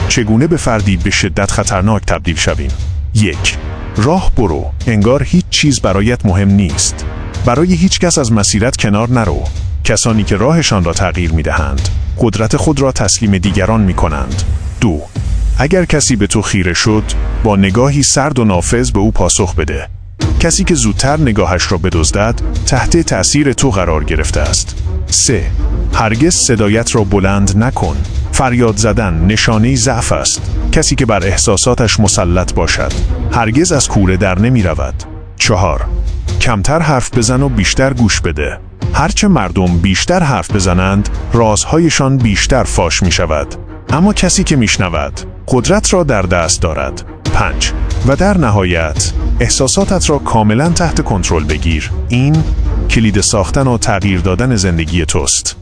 چگونه به فردی به شدت خطرناک تبدیل شویم؟ 1. راه برو، انگار هیچ چیز برایت مهم نیست. برای هیچ کس از مسیرت کنار نرو. کسانی که راهشان را تغییر می‌دهند، قدرت خود را تسلیم دیگران می‌کنند. 2. اگر کسی به تو خیره شد، با نگاهی سرد و نافذ به او پاسخ بده. کسی که زودتر نگاهش را بدزدد، تحت تأثیر تو قرار گرفته است. 3. هرگز صدایت را بلند نکن. فریاد زدن نشانه ضعف است. کسی که بر احساساتش مسلط باشد، هرگز از کوره در نمی رود. 4. کمتر حرف بزن و بیشتر گوش بده. هرچه مردم بیشتر حرف بزنند، رازهایشان بیشتر فاش می شود. اما کسی که می شنود، قدرت را در دست دارد. 5. و در نهایت، احساساتت را کاملا تحت کنترل بگیر. این کلید ساختن و تغییر دادن زندگی توست.